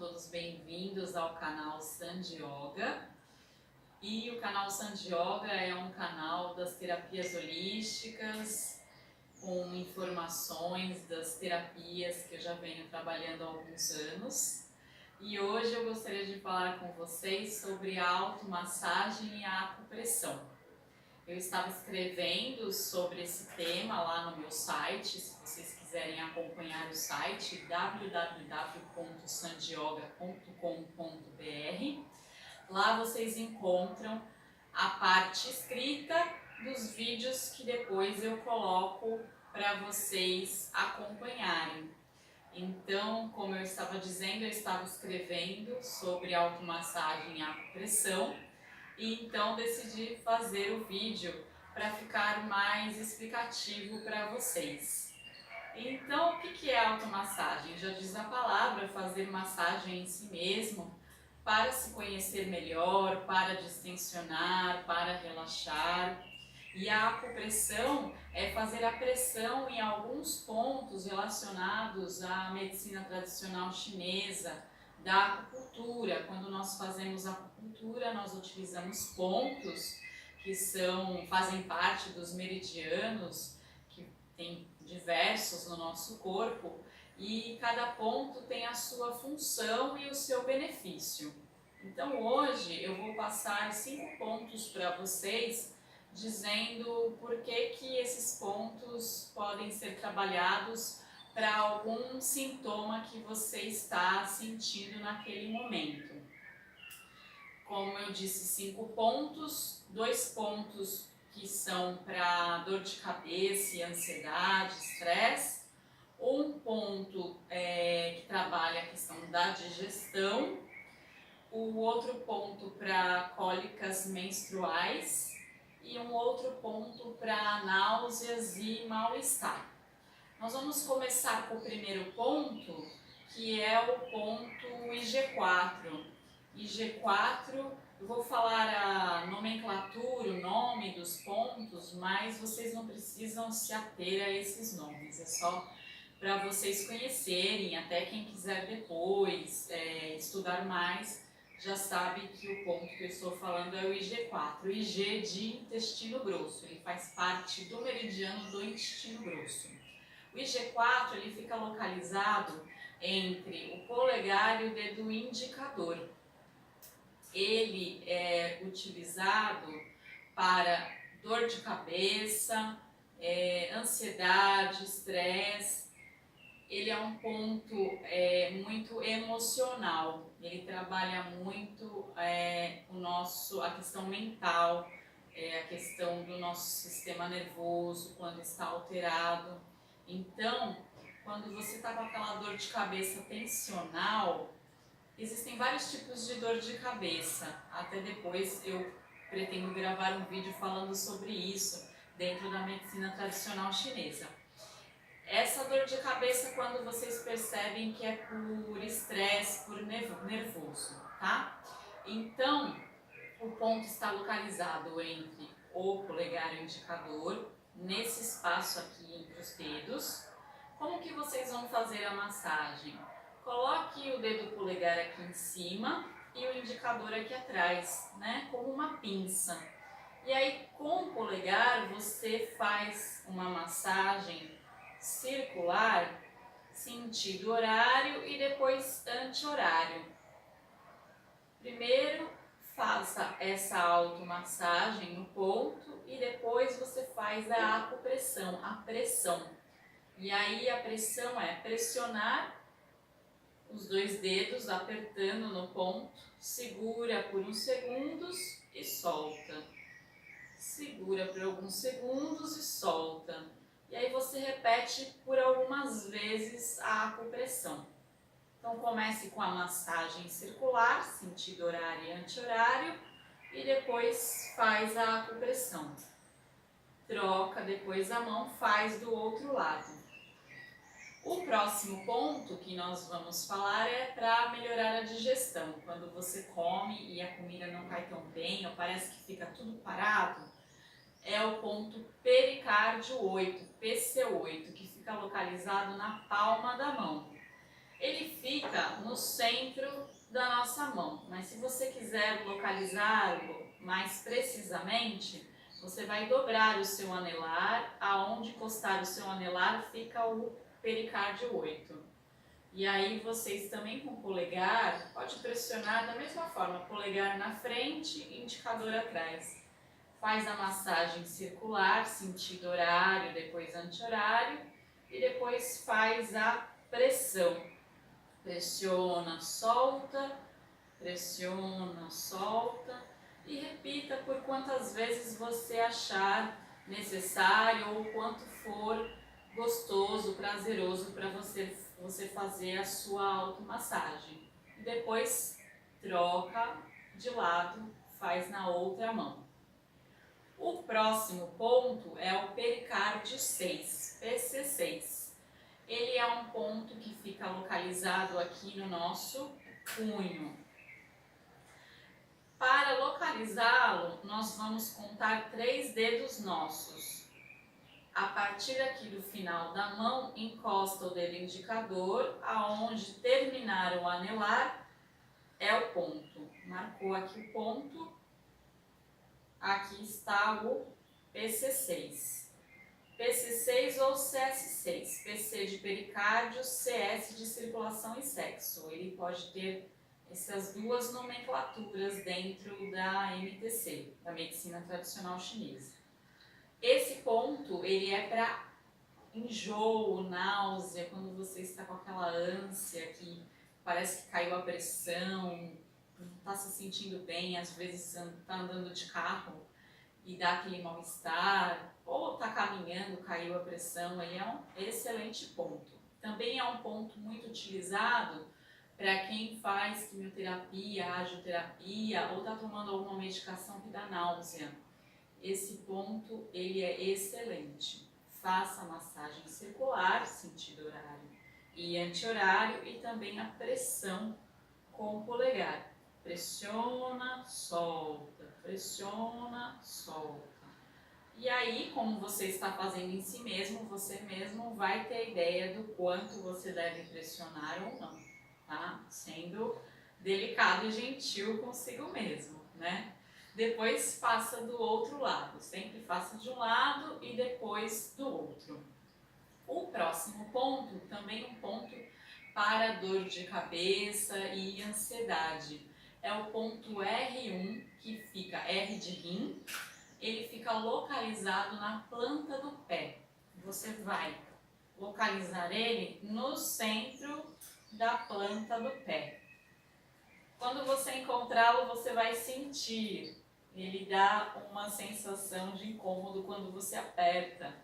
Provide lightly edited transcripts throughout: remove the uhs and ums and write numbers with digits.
todos bem-vindos ao canal Sandyoga. E o canal Sandyoga é um canal das terapias holísticas, com informações das terapias que eu já venho trabalhando há alguns anos. E hoje eu gostaria de falar com vocês sobre a automassagem e a acupressão. Eu estava escrevendo sobre esse tema lá no meu site. Se vocês quiserem acompanhar o site www.sandyoga.com.br, lá vocês encontram a parte escrita dos vídeos que depois eu coloco para vocês acompanharem. Então, como eu estava dizendo, eu estava escrevendo sobre automassagem e acupressão, e então decidi fazer o vídeo para ficar mais explicativo para vocês. Então, o que é automassagem? Já diz a palavra, fazer massagem em si mesmo, para se conhecer melhor, para distensionar, para relaxar. E a acupressão é fazer a pressão em alguns pontos relacionados à medicina tradicional chinesa, da acupuntura. Quando nós fazemos acupuntura, nós utilizamos pontos que fazem parte dos meridianos, que tem diversos no nosso corpo, e cada ponto tem a sua função e o seu benefício. Então hoje eu vou passar 5 pontos para vocês, dizendo por que esses pontos podem ser trabalhados para algum sintoma que você está sentindo naquele momento. Como eu disse, 5 pontos, 2 pontos que são para dor de cabeça e ansiedade, estresse, um ponto que trabalha a questão da digestão, o outro ponto para cólicas menstruais e um outro ponto para náuseas e mal-estar. Nós vamos começar com o primeiro ponto, que é o ponto IG4. IG4, eu vou falar a nomenclatura, o nome dos pontos, mas vocês não precisam se ater a esses nomes, é só para vocês conhecerem. Até quem quiser depois estudar mais, já sabe que o ponto que eu estou falando é o IG4. O IG de intestino grosso, ele faz parte do meridiano do intestino grosso. O IG4 ele fica localizado entre o polegar e o dedo indicador. Ele é utilizado para dor de cabeça, ansiedade, estresse. Ele é um ponto muito emocional, ele trabalha muito a questão mental, a questão do nosso sistema nervoso quando está alterado. Então, quando você está com aquela dor de cabeça tensional, existem vários tipos de dor de cabeça. Até depois eu pretendo gravar um vídeo falando sobre isso dentro da medicina tradicional chinesa. Essa dor de cabeça, quando vocês percebem que é por estresse, por nervoso, tá? Então, o ponto está localizado entre o polegar e o indicador, nesse espaço aqui entre os dedos. Como que vocês vão fazer a massagem? Coloque o dedo polegar aqui em cima e o indicador aqui atrás, né? Como uma pinça. E aí, com o polegar, você faz uma massagem circular, sentido horário e depois anti-horário. Primeiro, faça essa automassagem no ponto e depois você faz a acupressão, a pressão. E aí a pressão é pressionar os 2 dedos apertando no ponto, segura por uns segundos e solta. Segura por alguns segundos e solta. E aí você repete por algumas vezes a acupressão. Então comece com a massagem circular, sentido horário e anti-horário, e depois faz a acupressão. Troca depois a mão, faz do outro lado. O próximo ponto que nós vamos falar é para melhorar a digestão. Quando você come e a comida não cai tão bem, ou parece que fica tudo parado, é o ponto pericárdio 8, PC8, que fica localizado na palma da mão. Ele fica no centro da nossa mão, mas se você quiser localizá-lo mais precisamente, você vai dobrar o seu anelar, aonde encostar o seu anelar fica o pericárdio 8. E aí vocês também com o polegar, pode pressionar da mesma forma, polegar na frente e indicador atrás. Faz a massagem circular, sentido horário, depois anti-horário, e depois faz a pressão. Pressiona, solta, pressiona, solta e repita por quantas vezes você achar necessário ou quanto for gostoso, prazeroso para você fazer a sua automassagem. E depois troca de lado, faz na outra mão. O próximo ponto é o pericárdio 6, PC6. Ele é um ponto que fica localizado aqui no nosso punho. Para localizá-lo, nós vamos contar 3 dedos nossos. A partir aqui do final da mão, encosta o dedo indicador, aonde terminar o anelar é o ponto. Marcou aqui o ponto, aqui está o PC6. PC6 ou CS6, PC de pericárdio, CS de circulação e sexo. Ele pode ter essas duas nomenclaturas dentro da MTC, da medicina tradicional chinesa. Esse ponto, ele é para enjoo, náusea, quando você está com aquela ânsia que parece que caiu a pressão, não está se sentindo bem, às vezes está andando de carro e dá aquele mal-estar, ou está caminhando, caiu a pressão, ele é um excelente ponto. Também é um ponto muito utilizado para quem faz quimioterapia, radioterapia ou está tomando alguma medicação que dá náusea. Esse ponto, ele é excelente. Faça a massagem circular, sentido horário e anti-horário, e também a pressão com o polegar. Pressiona, solta, pressiona, solta. E aí, como você está fazendo em si mesmo, você mesmo vai ter a ideia do quanto você deve pressionar ou não, tá? Sendo delicado e gentil consigo mesmo, né? Depois faça do outro lado, sempre faça de um lado e depois do outro. O próximo ponto, também um ponto para dor de cabeça e ansiedade, é o ponto R1, que fica R de rim, ele fica localizado na planta do pé. Você vai localizar ele no centro da planta do pé. Quando você encontrá-lo, você vai sentir, ele dá uma sensação de incômodo quando você aperta.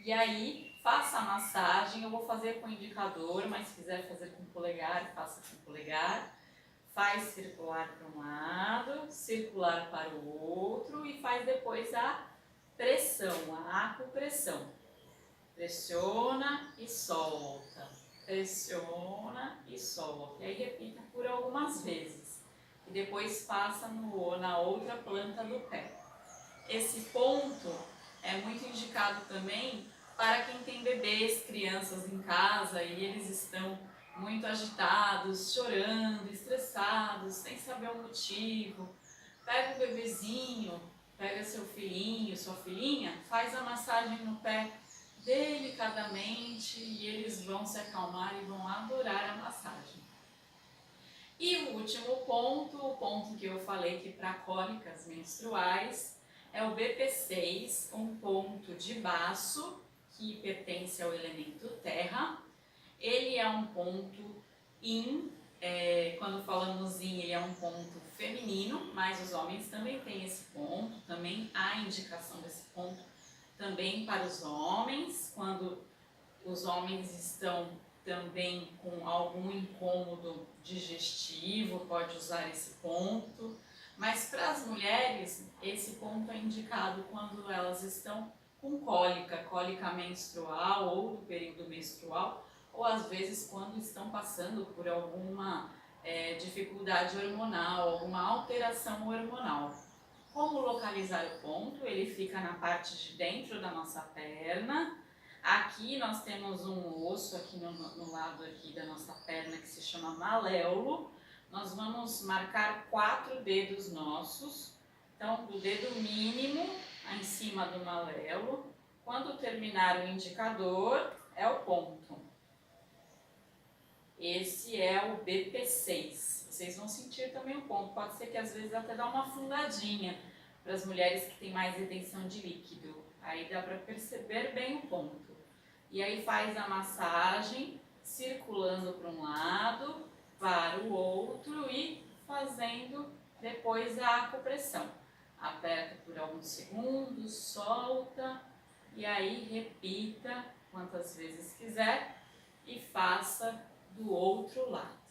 E aí, faça a massagem, eu vou fazer com o indicador, mas se quiser fazer com o polegar, faça com o polegar. Faz circular para um lado, circular para o outro e faz depois a pressão, a acupressão. Pressiona e solta, pressiona e solta. E aí repita por algumas vezes. E depois passa na outra planta do pé. Esse ponto é muito indicado também para quem tem bebês, crianças em casa e eles estão muito agitados, chorando, estressados, sem saber o motivo. Pega o bebezinho, pega seu filhinho, sua filhinha, faz a massagem no pé delicadamente e eles vão se acalmar e vão adorar a massagem. E o último ponto, o ponto que eu falei que para cólicas menstruais, é o BP6, um ponto de baço que pertence ao elemento terra. Ele é um ponto yin, quando falamos yin, ele é um ponto feminino, mas os homens também têm esse ponto, também há indicação desse ponto também para os homens, quando os homens estão também com algum incômodo digestivo, pode usar esse ponto. Mas para as mulheres, esse ponto é indicado quando elas estão com cólica menstrual ou do período menstrual, ou às vezes quando estão passando por alguma dificuldade hormonal, alguma alteração hormonal. Como localizar o ponto? Ele fica na parte de dentro da nossa perna, Aqui nós temos um osso aqui no lado aqui da nossa perna que se chama maléolo. Nós vamos marcar 4 dedos nossos. Então, o dedo mínimo em cima do maléolo. Quando terminar o indicador, é o ponto. Esse é o BP6. Vocês vão sentir também o ponto. Pode ser que às vezes até dá uma afundadinha para as mulheres que têm mais retenção de líquido. Aí dá para perceber bem o ponto. E aí faz a massagem circulando para um lado, para o outro e fazendo depois a acupressão. Aperta por alguns segundos, solta e aí repita quantas vezes quiser e faça do outro lado.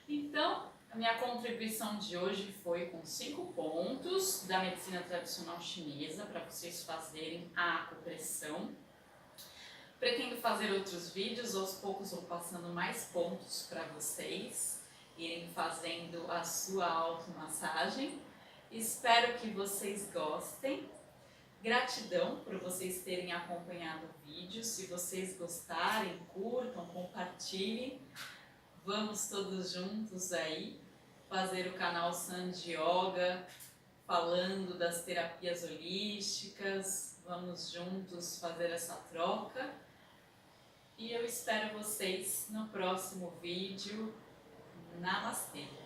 Então, a minha contribuição de hoje foi com 5 pontos da medicina tradicional chinesa para vocês fazerem a acupressão. Pretendo fazer outros vídeos, aos poucos vou passando mais pontos para vocês irem fazendo a sua automassagem. Espero que vocês gostem. Gratidão por vocês terem acompanhado o vídeo. Se vocês gostarem, curtam, compartilhem. Vamos todos juntos aí fazer o canal Sanji Yoga, falando das terapias holísticas. Vamos juntos fazer essa troca. E eu espero vocês no próximo vídeo. Namastê!